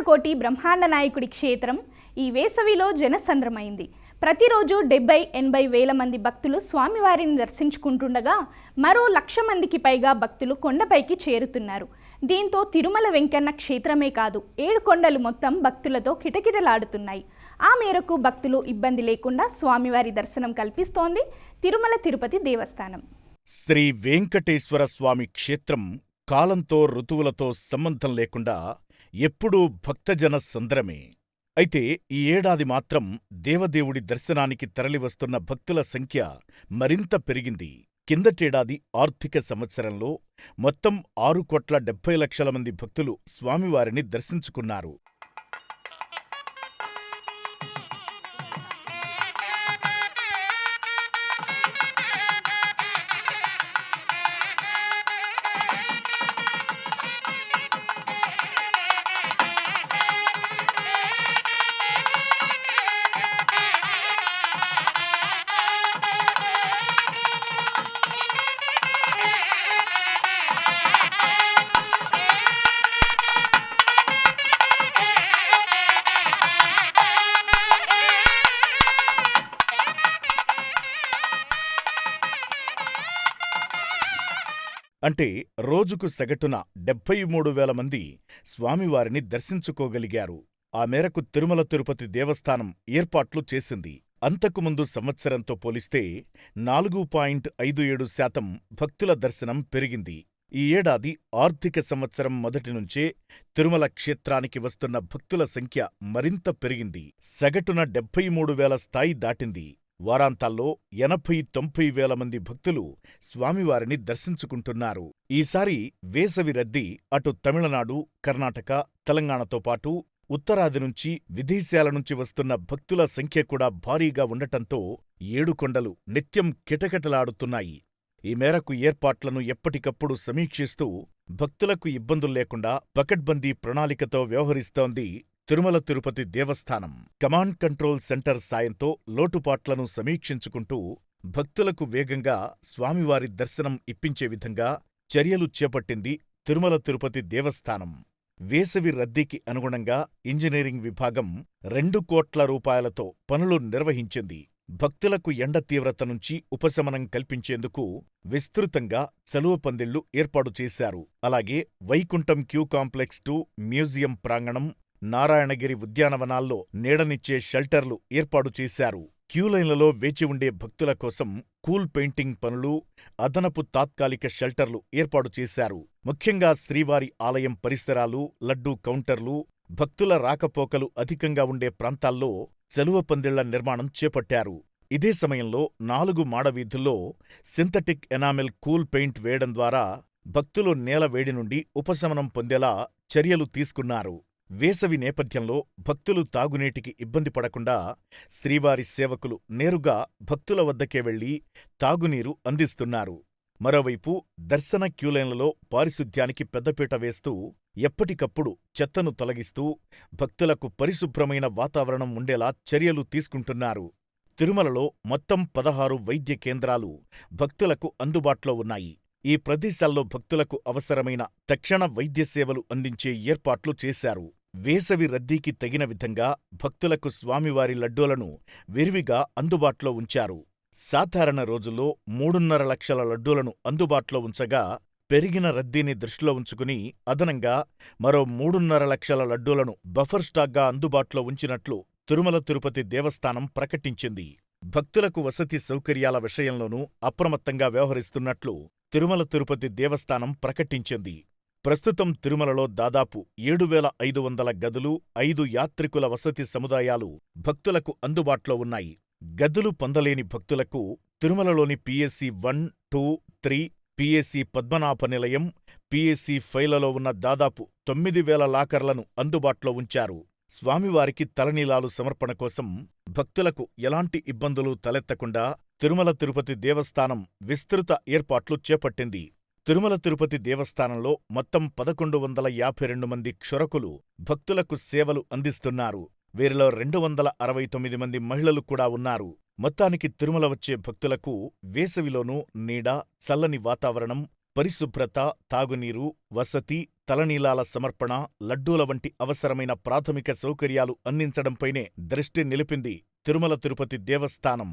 భక్తకోటి బ్రహ్మాండ నాయకుడి క్షేత్రం ఈ వేసవిలో జనసంద్రమైంది. ప్రతిరోజు 70-80 వేల మంది భక్తులు స్వామివారిని దర్శించుకుంటుండగా మరో 1,00,000 మందికి పైగా భక్తులు కొండపైకి చేరుతున్నారు. దీంతో తిరుమల వెంకన్న క్షేత్రమే కాదు, 7 కొండలు మొత్తం భక్తులతో కిటకిటలాడుతున్నాయి. ఆ మేరకు భక్తులు ఇబ్బంది లేకుండా స్వామివారి దర్శనం కల్పిస్తోంది తిరుమల తిరుపతి దేవస్థానం. శ్రీ వెంకటేశ్వర స్వామి క్షేత్రం కాలంతో ఋతువులతో సంబంధం లేకుండా ఎప్పుడూ భక్తజన సంద్రమే. అయితే ఈ ఏడాది మాత్రం దేవదేవుడి దర్శనానికి తరలివస్తున్న భక్తుల సంఖ్య మరింత పెరిగింది. కిందటేడాది ఆర్థిక సంవత్సరంలో మొత్తం 6,70,00,000 మంది భక్తులు స్వామివారిని దర్శించుకున్నారు. అంటే రోజుకు సగటున 73,000 మంది స్వామివారిని దర్శించుకోగలిగారు. ఆ మేరకు తిరుమల తిరుపతి దేవస్థానం ఏర్పాట్లు చేసింది. అంతకుముందు సంవత్సరంతో పోలిస్తే 4.57% భక్తుల దర్శనం పెరిగింది. ఈ ఏడాది ఆర్థిక సంవత్సరం మొదటి నుంచే తిరుమల క్షేత్రానికి వస్తున్న భక్తుల సంఖ్య మరింత పెరిగింది. సగటున 73,000 స్థాయి దాటింది. వారాంతాల్లో 80-90 వేల మంది భక్తులు స్వామివారిని దర్శించుకుంటున్నారు. ఈసారి వేసవి రద్దీ అటు తమిళనాడు, కర్ణాటక, తెలంగాణతో పాటు ఉత్తరాది నుంచి, విదేశాల నుంచి వస్తున్న భక్తుల సంఖ్య కూడా భారీగా ఉండటంతో 7 కొండలు నిత్యం కిటకిటలాడుతున్నాయి. ఈ మేరకు ఏర్పాట్లను ఎప్పటికప్పుడు సమీక్షిస్తూ భక్తులకు ఇబ్బందుల్లేకుండా పకడ్బందీ ప్రణాళికతో వ్యవహరిస్తోంది తిరుమల తిరుపతి దేవస్థానం. కమాండ్ కంట్రోల్ సెంటర్ సాయంతో లోటుపాట్లను సమీక్షించుకుంటూ భక్తులకు వేగంగా స్వామివారి దర్శనం ఇప్పించే విధంగా చర్యలు చేపట్టింది తిరుమల తిరుపతి దేవస్థానం. వేసవి రద్దీకి అనుగుణంగా ఇంజనీరింగ్ విభాగం 2 కోట్ల రూపాయలతో పనులు నిర్వహించింది. భక్తులకు ఎండ తీవ్రత నుంచి ఉపశమనం కల్పించేందుకు విస్తృతంగా చలువ పందిళ్లు ఏర్పాటు చేశారు. అలాగే వైకుంఠం క్యూ కాంప్లెక్స్ 2, మ్యూజియం ప్రాంగణం, నారాయణగిరి ఉద్యానవనాల్లో నీడనిచ్చే షెల్టర్లు ఏర్పాటు చేశారు. క్యూలైన్లలో వేచి ఉండే భక్తుల కోసం కూల్ పెయింటింగ్ పనులు, అదనపు తాత్కాలిక షెల్టర్లు ఏర్పాటు చేశారు. ముఖ్యంగా శ్రీవారి ఆలయం పరిసరాలు, లడ్డూ కౌంటర్లు, భక్తుల రాకపోకలు అధికంగా ఉండే ప్రాంతాల్లో చలువ పందిళ్ల నిర్మాణం చేపట్టారు. ఇదే సమయంలో 4 మాడవీధుల్లో సింథటిక్ ఎనామెల్ కూల్ పెయింట్ వేయడం ద్వారా భక్తులు నేల వేడి నుండి ఉపశమనం పొందేలా చర్యలు తీసుకున్నారు. వేసవి నేపథ్యంలో భక్తులు తాగునీటికి ఇబ్బంది పడకుండా శ్రీవారి సేవకులు నేరుగా భక్తుల వద్దకే వెళ్లి తాగునీరు అందిస్తున్నారు. మరోవైపు దర్శన క్యూలైన్లలో పారిశుధ్యానికి పెద్దపీట వేస్తూ ఎప్పటికప్పుడు చెత్తను తొలగిస్తూ భక్తులకు పరిశుభ్రమైన వాతావరణం ఉండేలా చర్యలు తీసుకుంటున్నారు. తిరుమలలో మొత్తం 16 వైద్య కేంద్రాలు భక్తులకు అందుబాటులో ఉన్నాయి. ఈ ప్రదేశాల్లో భక్తులకు అవసరమైన తక్షణ వైద్య సేవలు అందించే ఏర్పాట్లు చేశారు. వేసవి రద్దీకి తగిన విధంగా భక్తులకు స్వామివారి లడ్డూలను విరివిగా అందుబాటులో ఉంచారు. సాధారణ రోజుల్లో 3.5 లక్షల లడ్డూలను అందుబాటులో ఉంచగా పెరిగిన రద్దీని దృష్టిలో ఉంచుకుని అదనంగా మరో 3.5 లక్షల లడ్డూలను బఫర్ స్టాక్గా అందుబాటులో ఉంచినట్లు తిరుమల తిరుపతి దేవస్థానం ప్రకటించింది. భక్తులకు వసతి సౌకర్యాల విషయంలోనూ అప్రమత్తంగా వ్యవహరిస్తున్నట్లు తిరుమల తిరుపతి దేవస్థానం ప్రకటించింది. ప్రస్తుతం తిరుమలలో దాదాపు 7,500 గదులు, 5 యాత్రికుల వసతి సముదాయాలు భక్తులకు అందుబాటులో ఉన్నాయి. గదులు పొందలేని భక్తులకు తిరుమలలోని పిఎస్సి 1, 2, 3, పిఎస్సి పద్మనాభ నిలయం, పిఎస్సి 5లలో ఉన్న దాదాపు 9,000 లాకర్లను అందుబాటులో ఉంచారు. స్వామివారికి తలనీలాలు సమర్పణ కోసం భక్తులకు ఎలాంటి ఇబ్బందులు తలెత్తకుండా తిరుమల తిరుపతి దేవస్థానం విస్తృత ఏర్పాట్లు చేపట్టింది. తిరుమల తిరుపతి దేవస్థానంలో మొత్తం 1,152 మంది క్షురకులు భక్తులకు సేవలు అందిస్తున్నారు. వీరిలో 269 మంది మహిళలు కూడా ఉన్నారు. మొత్తానికి తిరుమల వచ్చే భక్తులకు వేసవిలోనూ నీడ, చల్లని వాతావరణం, పరిశుభ్రత, తాగునీరు, వసతి, తలనీలాల సమర్పణ, లడ్డూల వంటి అవసరమైన ప్రాథమిక సౌకర్యాలు అందించడంపైనే దృష్టి నిలిపింది తిరుమల తిరుపతి దేవస్థానం.